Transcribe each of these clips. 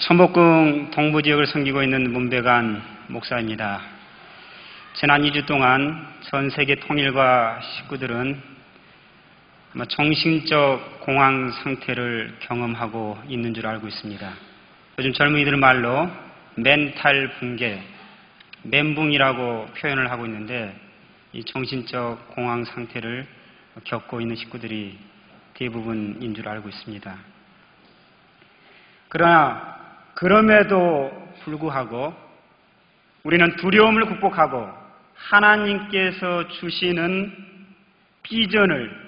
천복궁 동부지역을 섬기고 있는 문배관 목사입니다. 지난 2주 동안 전 세계 통일과 식구들은 정신적 공황 상태를 경험하고 있는 줄 알고 있습니다. 요즘 젊은이들 말로 멘탈 붕괴, 멘붕이라고 표현을 하고 있는데, 이 정신적 공황 상태를 겪고 있는 식구들이 대부분인 줄 알고 있습니다. 그러나 그럼에도 불구하고 우리는 두려움을 극복하고 하나님께서 주시는 비전을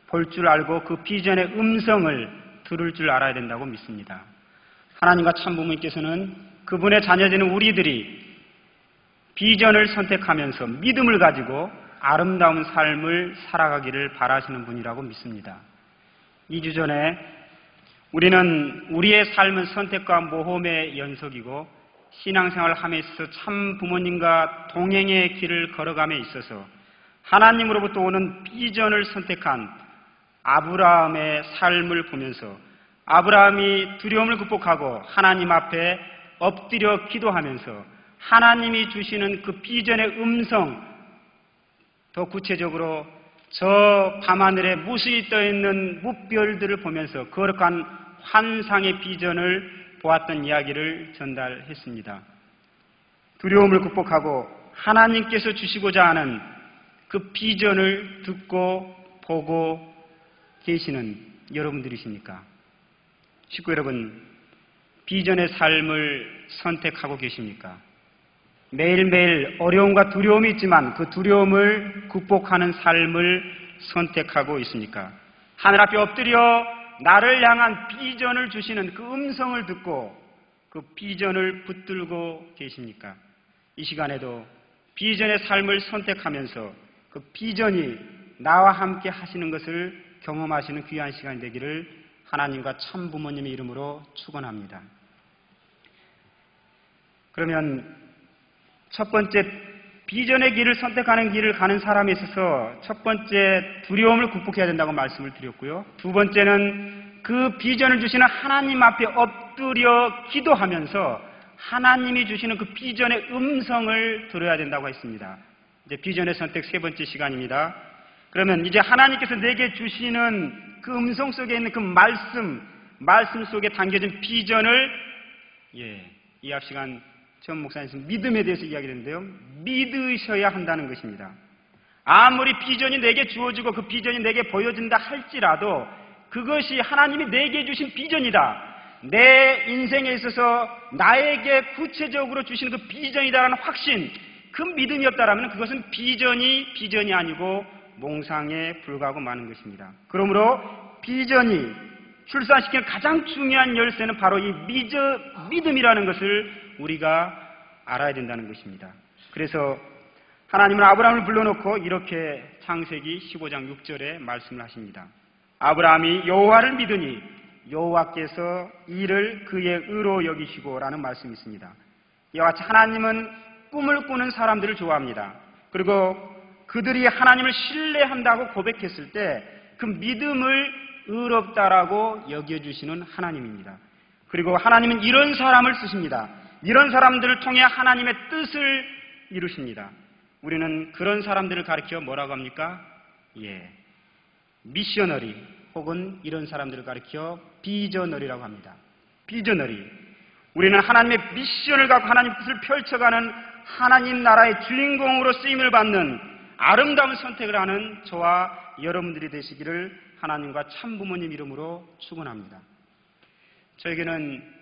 볼 줄 알고 그 비전의 음성을 들을 줄 알아야 된다고 믿습니다. 하나님과 참부모님께서는 그분의 자녀되는 우리들이 비전을 선택하면서 믿음을 가지고 아름다운 삶을 살아가기를 바라시는 분이라고 믿습니다. 2주 전에 우리는 우리의 삶은 선택과 모험의 연속이고 신앙생활을 함에 있어서 참 부모님과 동행의 길을 걸어감에 있어서 하나님으로부터 오는 비전을 선택한 아브라함의 삶을 보면서 아브라함이 두려움을 극복하고 하나님 앞에 엎드려 기도하면서 하나님이 주시는 그 비전의 음성, 더 구체적으로 저 밤하늘에 무수히 떠있는 무별들을 보면서 거룩한 환상의 비전을 보았던 이야기를 전달했습니다. 두려움을 극복하고 하나님께서 주시고자 하는 그 비전을 듣고 보고 계시는 여러분들이십니까? 식구 여러분, 비전의 삶을 선택하고 계십니까? 매일매일 어려움과 두려움이 있지만 그 두려움을 극복하는 삶을 선택하고 있습니까? 하늘 앞에 엎드려 나를 향한 비전을 주시는 그 음성을 듣고 그 비전을 붙들고 계십니까? 이 시간에도 비전의 삶을 선택하면서 그 비전이 나와 함께 하시는 것을 경험하시는 귀한 시간이 되기를 하나님과 참부모님의 이름으로 축원합니다. 그러면 첫 번째, 비전의 길을 선택하는 길을 가는 사람에 있어서 첫 번째 두려움을 극복해야 된다고 말씀을 드렸고요. 두 번째는 그 비전을 주시는 하나님 앞에 엎드려 기도하면서 하나님이 주시는 그 비전의 음성을 들어야 된다고 했습니다. 이제 비전의 선택 세 번째 시간입니다. 그러면 이제 하나님께서 내게 주시는 그 음성 속에 있는 그 말씀 속에 담겨진 비전을 이 앞 시간 전 목사님 믿음에 대해서 이야기를 했는데요. 믿으셔야 한다는 것입니다. 아무리 비전이 내게 주어지고 그 비전이 내게 보여진다 할지라도 그것이 하나님이 내게 주신 비전이다. 내 인생에 있어서 나에게 구체적으로 주시는 그 비전이다라는 확신, 그 믿음이 없다라면 그것은 비전이 아니고 몽상에 불과하고 마는 것입니다. 그러므로 비전이 출산시키는 가장 중요한 열쇠는 바로 이 믿음이라는 것을 우리가 알아야 된다는 것입니다. 그래서 하나님은 아브라함을 불러놓고 이렇게 창세기 15장 6절에 말씀을 하십니다. 아브라함이 여호와를 믿으니 여호와께서 이를 그의 의로 여기시고 라는 말씀이 있습니다. 이와 같이 하나님은 꿈을 꾸는 사람들을 좋아합니다. 그리고 그들이 하나님을 신뢰한다고 고백했을 때 그 믿음을 의롭다라고 여겨주시는 하나님입니다. 그리고 하나님은 이런 사람을 쓰십니다. 이런 사람들을 통해 하나님의 뜻을 이루십니다. 우리는 그런 사람들을 가리켜 뭐라고 합니까? 미셔너리, 혹은 이런 사람들을 가리켜 비저너리라고 합니다. 비저너리. 우리는 하나님의 미션을 갖고 하나님 뜻을 펼쳐가는 하나님 나라의 주인공으로 쓰임을 받는 아름다운 선택을 하는 저와 여러분들이 되시기를 하나님과 참부모님 이름으로 축원합니다. 저에게는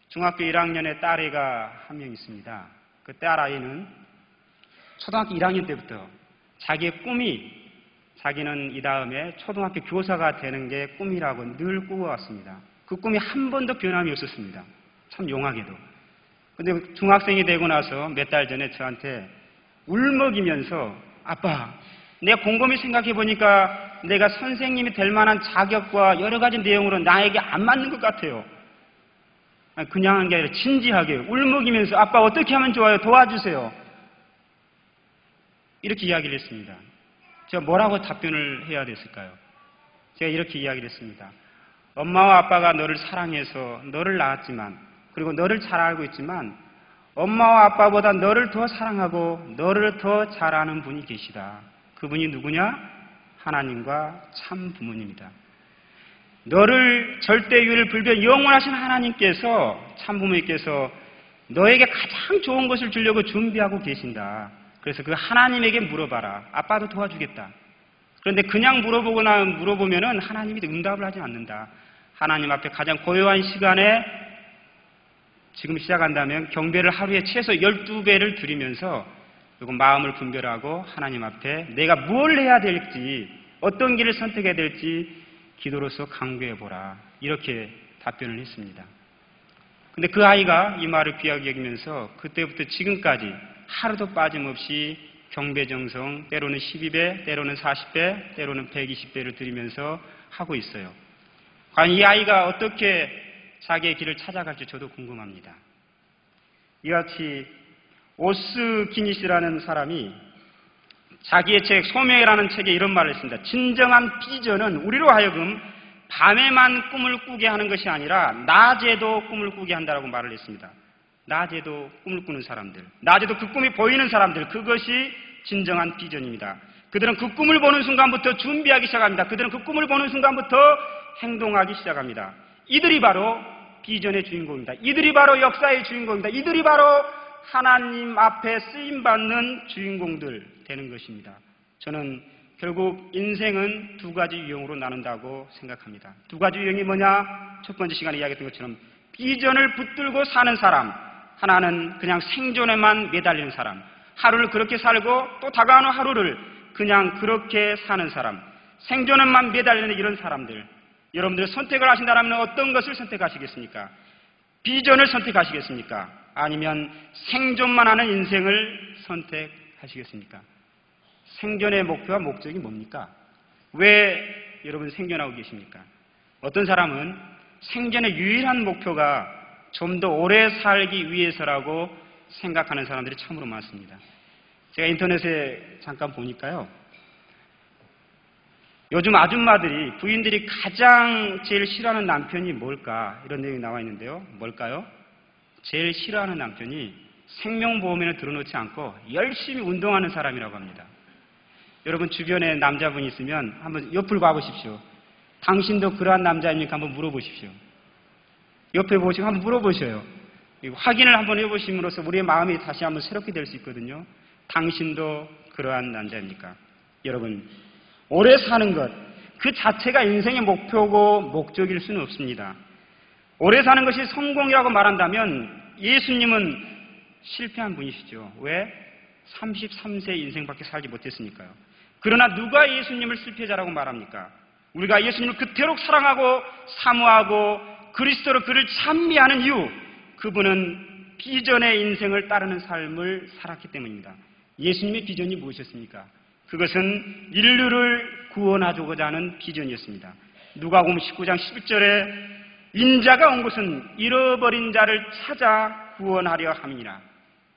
중학교 1학년의 딸애가 한 명 있습니다. 그 딸아이는 초등학교 1학년 때부터 자기의 꿈이 자기는 이 다음에 초등학교 교사가 되는 게 꿈이라고 늘 꾸어왔습니다. 그 꿈이 한 번도 변함이 없었습니다. 참 용하게도. 근데 중학생이 되고 나서 몇 달 전에 저한테 울먹이면서 아빠, 내가 곰곰이 생각해 보니까 내가 선생님이 될 만한 자격과 여러 가지 내용으로 나에게 안 맞는 것 같아요. 그냥 한 게 아니라 진지하게 울먹이면서 아빠 어떻게 하면 좋아요? 도와주세요. 이렇게 이야기를 했습니다. 제가 뭐라고 답변을 해야 됐을까요? 제가 이렇게 이야기를 했습니다. 엄마와 아빠가 너를 사랑해서 너를 낳았지만, 그리고 너를 잘 알고 있지만 엄마와 아빠보다 너를 더 사랑하고 너를 더 잘 아는 분이 계시다. 그분이 누구냐? 하나님과 참 부모님이다. 너를 절대유일 불변 영원하신 하나님께서, 참 부모님께서 너에게 가장 좋은 것을 주려고 준비하고 계신다. 그래서 그 하나님에게 물어봐라. 아빠도 도와주겠다. 그런데 그냥 물어보면은 하나님이 응답을 하지 않는다. 하나님 앞에 가장 고요한 시간에 지금 시작한다면 경배를 하루에 최소 12배를 드리면서 그리고 마음을 분별하고 하나님 앞에 내가 뭘 해야 될지, 어떤 길을 선택해야 될지 기도로서 강구해보라. 이렇게 답변을 했습니다. 근데 그 아이가 이 말을 귀하게 여기면서 그때부터 지금까지 하루도 빠짐없이 경배정성, 때로는 12배, 때로는 40배, 때로는 120배를 드리면서 하고 있어요. 과연 이 아이가 어떻게 자기의 길을 찾아갈지 저도 궁금합니다. 이와 같이 오스기닛이라는 사람이 자기의 책 소명이라는 책에 이런 말을 했습니다. 진정한 비전은 우리로 하여금 밤에만 꿈을 꾸게 하는 것이 아니라 낮에도 꿈을 꾸게 한다라고 말을 했습니다. 낮에도 꿈을 꾸는 사람들, 낮에도 그 꿈이 보이는 사람들, 그것이 진정한 비전입니다. 그들은 그 꿈을 보는 순간부터 준비하기 시작합니다. 그들은 그 꿈을 보는 순간부터 행동하기 시작합니다. 이들이 바로 비전의 주인공입니다. 이들이 바로 역사의 주인공입니다. 이들이 바로 하나님 앞에 쓰임받는 주인공들 되는 것입니다. 저는 결국 인생은 두 가지 유형으로 나눈다고 생각합니다. 두 가지 유형이 뭐냐? 첫 번째 시간에 이야기했던 것처럼 비전을 붙들고 사는 사람, 하나는 그냥 생존에만 매달리는 사람, 하루를 그렇게 살고 또 다가오는 하루를 그냥 그렇게 사는 사람, 생존에만 매달리는 이런 사람들. 여러분들 선택을 하신다면 어떤 것을 선택하시겠습니까? 비전을 선택하시겠습니까? 아니면 생존만 하는 인생을 선택하시겠습니까? 생존의 목표와 목적이 뭡니까? 왜 여러분 생존하고 계십니까? 어떤 사람은 생존의 유일한 목표가 좀 더 오래 살기 위해서라고 생각하는 사람들이 참으로 많습니다. 제가 인터넷에 잠깐 보니까요. 요즘 아줌마들이, 부인들이 가장 제일 싫어하는 남편이 뭘까? 이런 내용이 나와 있는데요. 뭘까요? 제일 싫어하는 남편이 생명보험에는 들어놓지 않고 열심히 운동하는 사람이라고 합니다. 여러분 주변에 남자분이 있으면 한번 옆을 봐보십시오. 당신도 그러한 남자입니까? 한번 물어보십시오. 옆에 보시고 한번 물어보셔요. 확인을 한번 해보심으로써 우리의 마음이 다시 한번 새롭게 될 수 있거든요. 당신도 그러한 남자입니까? 여러분, 오래 사는 것, 그 자체가 인생의 목표고 목적일 수는 없습니다. 오래 사는 것이 성공이라고 말한다면 예수님은 실패한 분이시죠. 왜? 33세 인생밖에 살지 못했으니까요. 그러나 누가 예수님을 실패자라고 말합니까? 우리가 예수님을 그토록 사랑하고 사모하고 그리스도로 그를 찬미하는 이유, 그분은 비전의 인생을 따르는 삶을 살았기 때문입니다. 예수님의 비전이 무엇이었습니까? 그것은 인류를 구원하고자 하는 비전이었습니다. 누가복음 19장 11절에 인자가 온 것은 잃어버린 자를 찾아 구원하려 함이니라.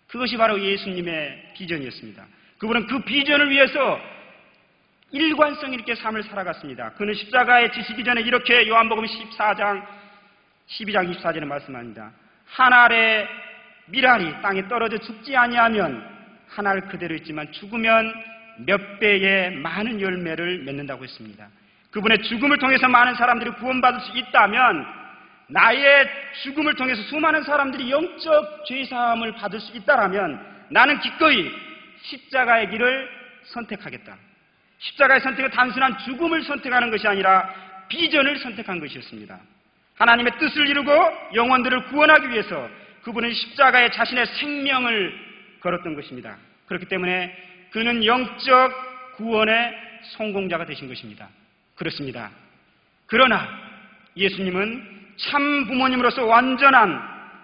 그것이 바로 예수님의 비전이었습니다. 그분은 그 비전을 위해서 일관성 있게 삶을 살아갔습니다. 그는 십자가에 지시기 전에 이렇게 요한복음 12장 24절에 말씀합니다. 한 알의 밀알이 땅에 떨어져 죽지 아니하면 한 알 그대로 있지만 죽으면 몇 배의 많은 열매를 맺는다고 했습니다. 그분의 죽음을 통해서 많은 사람들이 구원받을 수 있다면 나의 죽음을 통해서 수많은 사람들이 영적 죄사함을 받을 수 있다면 나는 기꺼이 십자가의 길을 선택하겠다. 십자가의 선택은 단순한 죽음을 선택하는 것이 아니라 비전을 선택한 것이었습니다. 하나님의 뜻을 이루고 영혼들을 구원하기 위해서 그분은 십자가에 자신의 생명을 걸었던 것입니다. 그렇기 때문에 그는 영적 구원의 성공자가 되신 것입니다. 그렇습니다. 그러나 예수님은 참 부모님으로서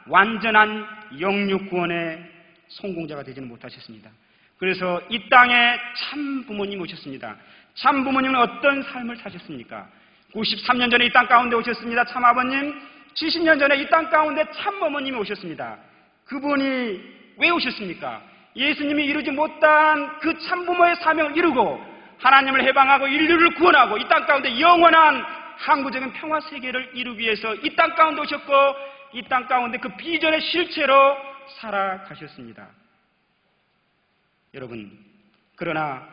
완전한 영육 구원의 성공자가 되지는 못하셨습니다. 그래서 이 땅에 참 부모님이 오셨습니다. 참 부모님은 어떤 삶을 사셨습니까? 93년 전에 이 땅 가운데 오셨습니다. 참 아버님. 70년 전에 이 땅 가운데 참 어머님이 오셨습니다. 그분이 왜 오셨습니까? 예수님이 이루지 못한 그 참 부모의 사명을 이루고 하나님을 해방하고 인류를 구원하고 이 땅 가운데 영원한 항구적인 평화 세계를 이루기 위해서 이 땅 가운데 오셨고 이 땅 가운데 그 비전의 실체로 살아가셨습니다. 여러분, 그러나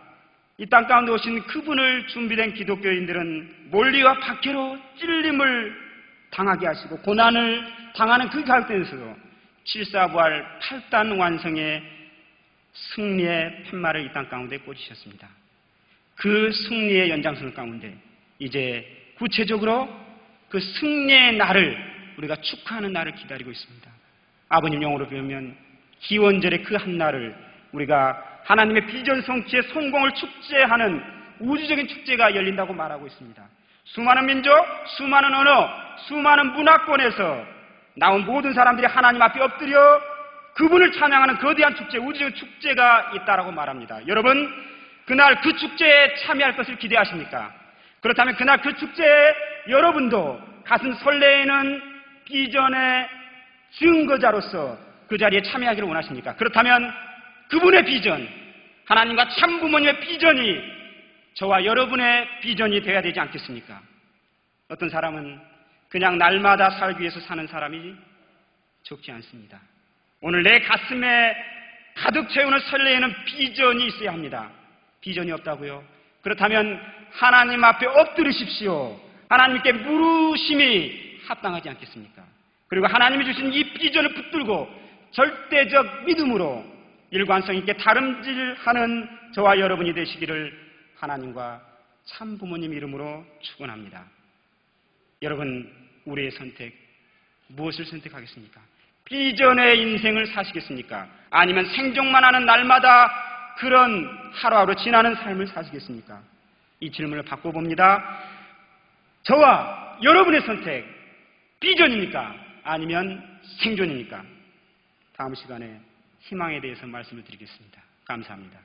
이 땅 가운데 오신 그분을 준비된 기독교인들은 논리와 박해로 찔림을 당하게 하시고 고난을 당하는 그 가운데서도 7사부활 8단 완성의 승리의 팻말을 이 땅 가운데 꽂으셨습니다. 그 승리의 연장선 가운데 이제 구체적으로 그 승리의 날을 우리가 축하하는 날을 기다리고 있습니다. 아버님 영어로 배우면 기원절의 그 한 날을 우리가 하나님의 비전 성취의 성공을 축제하는 우주적인 축제가 열린다고 말하고 있습니다. 수많은 민족, 수많은 언어, 수많은 문화권에서 나온 모든 사람들이 하나님 앞에 엎드려 그분을 찬양하는 거대한 축제, 우주적인 축제가 있다라고 말합니다. 여러분, 그날 그 축제에 참여할 것을 기대하십니까? 그렇다면 그날 그 축제에 여러분도 가슴 설레이는 비전의 증거자로서 그 자리에 참여하기를 원하십니까? 그렇다면 그분의 비전, 하나님과 참부모님의 비전이 저와 여러분의 비전이 되어야 되지 않겠습니까? 어떤 사람은 그냥 날마다 살기 위해서 사는 사람이 적지 않습니다. 오늘 내 가슴에 가득 채우는 설레이는 비전이 있어야 합니다. 비전이 없다고요? 그렇다면 하나님 앞에 엎드리십시오. 하나님께 물으심이 합당하지 않겠습니까? 그리고 하나님이 주신 이 비전을 붙들고 절대적 믿음으로 일관성 있게 다름질하는 저와 여러분이 되시기를 하나님과 참부모님 이름으로 축원합니다. 여러분, 우리의 선택 무엇을 선택하겠습니까? 비전의 인생을 사시겠습니까? 아니면 생존만 하는 날마다 그런 하루하루 지나는 삶을 사시겠습니까? 이 질문을 바꿔봅니다. 저와 여러분의 선택, 비전입니까? 아니면 생존입니까? 다음 시간에 희망에 대해서 말씀을 드리겠습니다. 감사합니다.